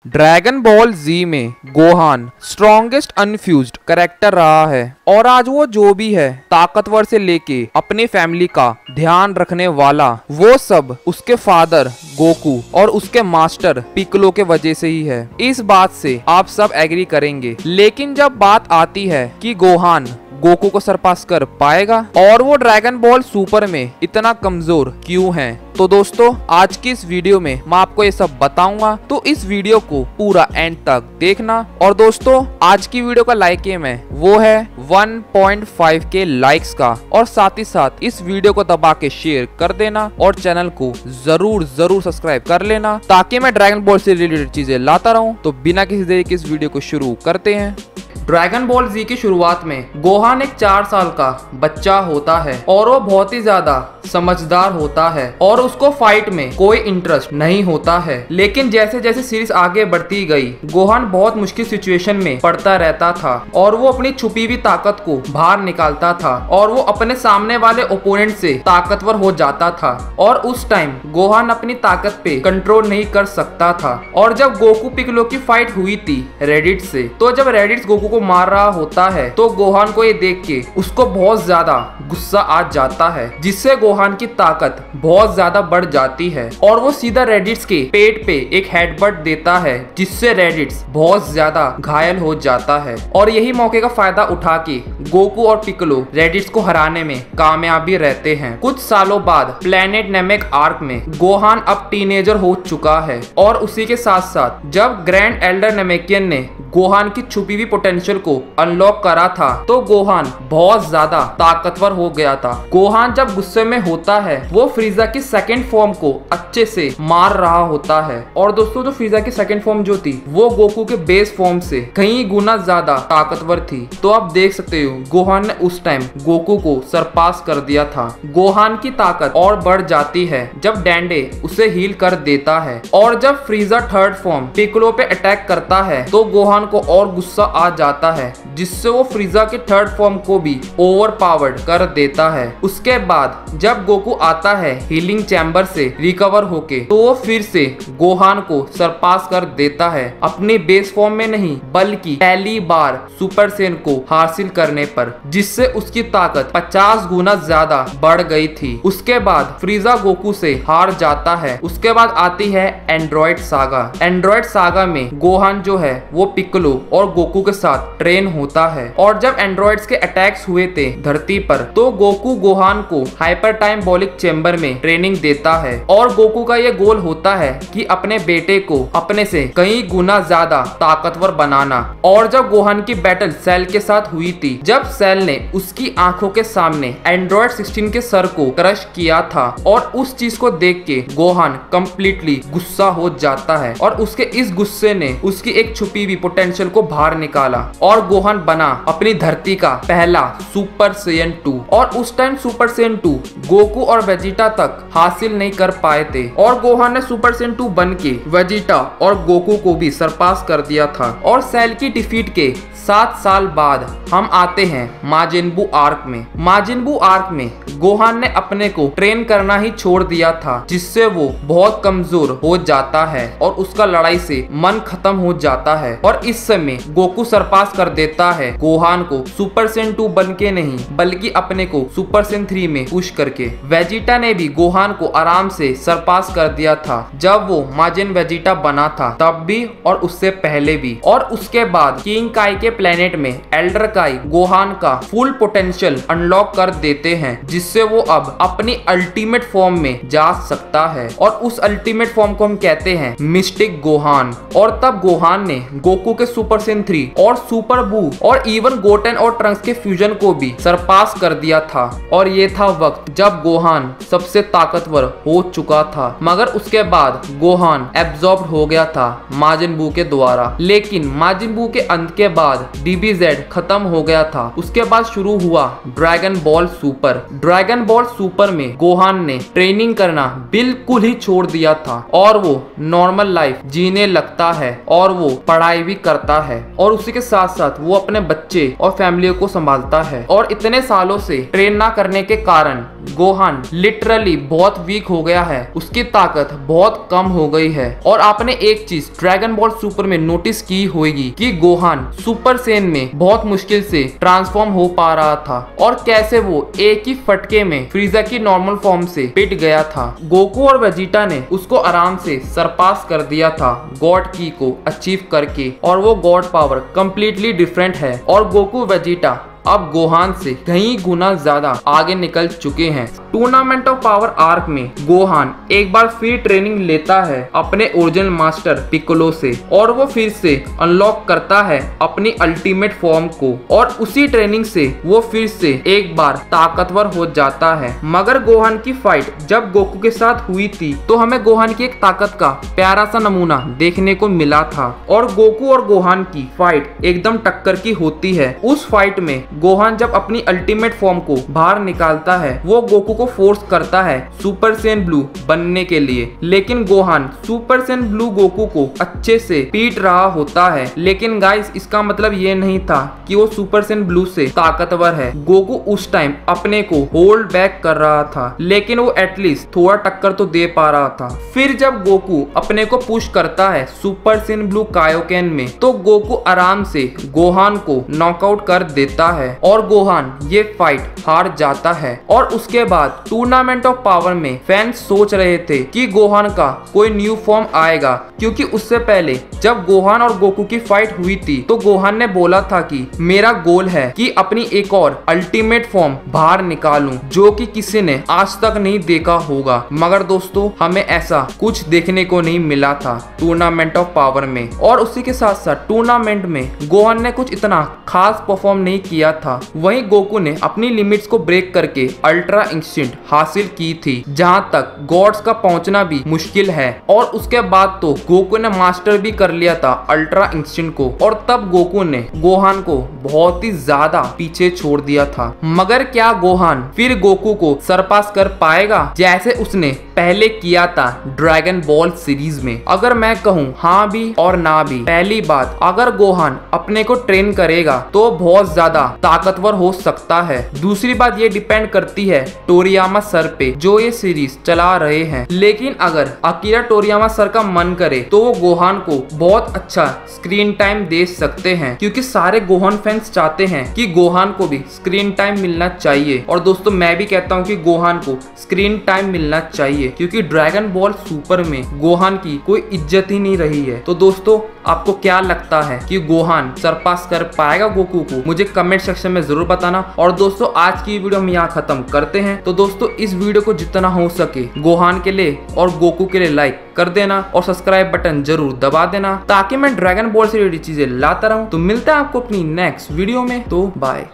Dragon ball जी में Gohan strongest unfused character रहा है और आज वो जो भी है ताकतवर से लेके अपनी फैमिली का ध्यान रखने वाला वो सब उसके फादर गोकू और उसके मास्टर पिक्कोलो के वजह से ही है। इस बात से आप सब एग्री करेंगे। लेकिन जब बात आती है कि गोहान गोकू को सरपास कर पाएगा और वो ड्रैगन बॉल सुपर में इतना कमजोर क्यों है, तो दोस्तों आज की इस वीडियो में मैं आपको ये सब बताऊंगा, तो इस वीडियो को पूरा एंड तक देखना। और दोस्तों आज की वीडियो का लाइक एम है वो है 1.5 के लाइक्स का, और साथ ही साथ इस वीडियो को दबा के शेयर कर देना और चैनल को जरूर सब्सक्राइब कर लेना ताकि मैं ड्रैगन बॉल से रिलेटेड चीजें लाता रहूं। तो बिना किसी देरी के इस वीडियो को शुरू करते हैं। ड्रैगन बॉल जी की शुरुआत में गोहान एक 4 साल का बच्चा होता है और वो बहुत ही ज्यादा समझदार होता है और उसको फाइट में कोई इंटरेस्ट नहीं होता है। लेकिन जैसे जैसे सीरीज आगे बढ़ती गई गोहान बहुत मुश्किल सिचुएशन में पड़ता रहता था और वो अपनी छुपी हुई ताकत को बाहर निकालता था और वो अपने सामने वाले ओपोनेंट से ताकतवर हो जाता था। और उस टाइम गोहान अपनी ताकत पे कंट्रोल नहीं कर सकता था। और जब गोकू पिक्कोलो की फाइट हुई थी रेडिट से, तो जब रेडिट गोकू को मार रहा होता है तो गोहान को ये देख के उसको बहुत ज्यादा गुस्सा आ जाता है, जिससे गोहान की ताकत बहुत ज्यादा बढ़ जाती है और वो सीधा रेडिट्स के पेट पे एक हेडबट देता है, जिससे रेडिट्स बहुत ज्यादा घायल हो जाता है। और यही मौके का फायदा उठा के गोकू और पिक्कोलो रेडिट्स को हराने में कामयाबी रहते हैं। कुछ सालों बाद प्लेनेट नेमेक आर्क में गोहान अब टीनेजर हो चुका है और उसी के साथ साथ जब ग्रैंड एल्डर नेमेकियन ने गोहान की छुपी हुई पोटेंशियल को अनलॉक करा था तो गोहान बहुत ज्यादा ताकतवर हो गया था। गोहान जब गुस्से में होता है वो फ्रीजा की सेकंड फॉर्म को अच्छे से मार रहा होता है। और दोस्तों जो फ्रीजा की सेकंड फॉर्म जो थी वो गोकू के बेस फॉर्म से कई गुना ज्यादा ताकतवर थी। तो आप देख सकते हो गोहान ने उस टाइम गोकू को सरपास कर दिया था। गोहान की ताकत और बढ़ जाती है जब डैंडे उसे हील कर देता है। और जब फ्रीजा थर्ड फॉर्म पिक्कोलो पे अटैक करता है तो गोहान को और गुस्सा आ जाता है, जिससे वो फ्रीजा के थर्ड फॉर्म को भी ओवर पावर्ड कर देता है। उसके बाद जब गोकू आता है हीलिंग चैम्बर से रिकवर होके, तो वो फिर से गोहान को सरपास कर देता है अपने बेस फॉर्म में नहीं बल्कि पहली बार सुपर सेन को हासिल करने पर, जिससे उसकी ताकत 50 गुना ज्यादा बढ़ गई थी। उसके बाद फ्रीजा गोकू से हार जाता है। उसके बाद आती है एंड्रॉइड सागा। एंड्रॉइड सागा में गोहान जो है वो पिक्कोलो और गोकू के साथ ट्रेन होता है। और जब एंड्रॉइड्स के अटैक्स हुए थे धरती पर तो गोकू गोहान को हाइपर टाइमबॉलिक चेंबर में ट्रेनिंग देता है। और गोकू का ये गोल होता है कि अपने बेटे को अपने से कई गुना ज्यादा ताकतवर बनाना। और जब गोहान की बैटल सेल के साथ हुई थी, जब सेल ने उसकी आंखों के सामने एंड्रॉइड 16 के सर को क्रश किया था और उस चीज को देख के गोहान कंप्लीटली गुस्सा हो जाता है और उसके इस गुस्से ने उसकी एक छुपी हुई पोटेंशियल को बाहर निकाला और गोहान बना अपनी धरती का पहला सुपर सेयन 2। और उस टाइम सुपर सेयन 2 गोकू और वेजिटा तक हासिल नहीं कर पाए थे और गोहान ने सुपर सेयन 2 बन के वेजिटा और गोकू को भी सरपास कर दिया था। और सेल की डिफीट के 7 साल बाद हम आते हैं माजिन बू आर्क में। माजिन बू आर्क में गोहान ने अपने को ट्रेन करना ही छोड़ दिया था, जिससे वो बहुत कमजोर हो जाता है और उसका लड़ाई से मन खत्म हो जाता है। और इस समय गोकू सरपास कर देता है गोहान को सुपर सेन 2 बन के नहीं बल्कि अपने को सुपर सेन 3 में पुश करके। वेजिटा ने भी गोहान को आराम से सरपास कर दिया था जब वो माजिन वेजिटा बना था, तब भी और उससे पहले भी। और उसके बाद किंग काई के प्लेनेट में एल्डर काई गोहान का फुल पोटेंशियल अनलॉक कर देते हैं, जिससे वो अब अपनी अल्टीमेट फॉर्म में जा सकता है। और उस अल्टीमेट फॉर्म को हम कहते हैं मिस्टिक गोहान। और तब गोहान ने गोकू के सुपर सेन 3 और सुपर बू और इवन गोटेन और ट्रंक्स के फ्यूजन को भी सरपास कर दिया था। और ये था वक्त जब गोहान सबसे ताकतवर हो चुका था, मगर उसके बाद गोहान एब्जॉर्ब हो गया था माजिन बू के द्वारा। लेकिन माजिन बू के अंत के बाद DBZ खत्म हो गया था। उसके बाद शुरू हुआ dragon ball super. Dragon ball super में गोहान ने ट्रेनिंग करना बिल्कुल ही छोड़ दिया था और वो नॉर्मल लाइफ जीने लगता है और वो पढ़ाई भी करता है और उसी के साथ साथ वो अपने बच्चे और फैमिली को संभालता है। और इतने सालों से ट्रेन ना करने के कारण गोहान लिटरली बहुत वीक हो गया है, उसकी ताकत बहुत कम हो गई है। और आपने एक चीज ड्रैगन बॉल सुपर में नोटिस की होगी कि गोहान सुपर सेन में बहुत मुश्किल से ट्रांसफॉर्म हो पा रहा था और कैसे वो एक ही फटके में फ्रीजा की नॉर्मल फॉर्म से पिट गया था। गोकू और वेजिटा ने उसको आराम से सरपास कर दिया था गॉड की को अचीव करके, और वो गॉड पावर कंप्लीटली डिफरेंट है और गोकू वेजिटा अब गोहान से कई गुना ज्यादा आगे निकल चुके हैं। टूर्नामेंट ऑफ पावर आर्क में गोहान एक बार फिर ट्रेनिंग लेता है अपने ओरिजिनल मास्टर पिकोलो से और वो फिर से अनलॉक करता है अपनी अल्टीमेट फॉर्म को और उसी ट्रेनिंग से वो फिर से एक बार ताकतवर हो जाता है। मगर गोहान की फाइट जब गोकू के साथ हुई थी तो हमें गोहान की एक ताकत का प्यारा सा नमूना देखने को मिला था और गोकू और गोहान की फाइट एकदम टक्कर की होती है। उस फाइट में गोहान जब अपनी अल्टीमेट फॉर्म को बाहर निकालता है वो गोकू को फोर्स करता है सुपर सेन ब्लू बनने के लिए, लेकिन Gohan super Sen blue Goku को अच्छे से पीट रहा होता है। लेकिन गाइस इसका मतलब ये नहीं था कि वो सुपर सेन ब्लू से ताकतवर है। गोकू उस टाइम अपने को होल्ड बैक कर रहा था, लेकिन वो एटलीस्ट थोड़ा टक्कर तो दे पा रहा था। फिर जब गोकू अपने को पुश करता है सुपर सेन ब्लू कायोकेन में तो गोकू आराम से गोहान को नॉकआउट कर देता है और गोहान ये फाइट हार जाता है। और उसके बाद टूर्नामेंट ऑफ पावर में फैंस सोच रहे थे कि गोहान का कोई न्यू फॉर्म आएगा, क्योंकि उससे पहले जब गोहान और गोकू की फाइट हुई थी तो गोहान ने बोला था कि मेरा गोल है कि अपनी एक और अल्टीमेट फॉर्म बाहर निकालूं जो कि किसी ने आज तक नहीं देखा होगा। मगर दोस्तों हमें ऐसा कुछ देखने को नहीं मिला था टूर्नामेंट ऑफ पावर में। और उसी के साथ साथ टूर्नामेंट में गोहान ने कुछ इतना खास परफॉर्म नहीं किया था। वहीं गोकू ने अपनी लिमिट्स को ब्रेक करके अल्ट्रा इंस्टिंक्ट हासिल की थी, जहां तक गॉड्स का पहुंचना भी मुश्किल है। और उसके बाद तो गोकू ने मास्टर भी कर लिया था अल्ट्रा इंस्टिंक्ट को और तब गोकू ने गोहान को बहुत ही ज्यादा पीछे छोड़ दिया था। मगर क्या गोहान फिर गोकू को सरपास कर पाएगा जैसे उसने पहले किया था ड्रैगन बॉल सीरीज में? अगर मैं कहूँ हाँ भी और ना भी। पहली बात, अगर गोहान अपने को ट्रेन करेगा तो बहुत ज्यादा ताकतवर हो सकता है। दूसरी बात ये डिपेंड करती है टोरियामा सर पे जो ये सीरीज चला रहे हैं। लेकिन अगर अकीरा टोरियामा सर का मन करे तो वो गोहान को बहुत अच्छा स्क्रीन टाइम दे सकते हैं, क्योंकि सारे गोहान फैंस चाहते हैं कि गोहान को भी स्क्रीन टाइम मिलना चाहिए। और दोस्तों मैं भी कहता हूँ कि गोहान को स्क्रीन टाइम मिलना चाहिए, क्योंकि ड्रैगन बॉल सुपर में गोहान की कोई इज्जत ही नहीं रही है। तो दोस्तों आपको क्या लगता है कि गोहान सरपास कर पाएगा गोकू को? मुझे कमेंट सेक्शन में जरूर बताना। और दोस्तों आज की वीडियो हम यहाँ खत्म करते हैं। तो दोस्तों इस वीडियो को जितना हो सके गोहान के लिए और गोकू के लिए लाइक कर देना और सब्सक्राइब बटन जरूर दबा देना ताकि मैं ड्रैगन बॉल से रिलेटेड चीजें लाता रहूं। तो मिलते हैं आपको अपनी नेक्स्ट वीडियो में। तो बाय।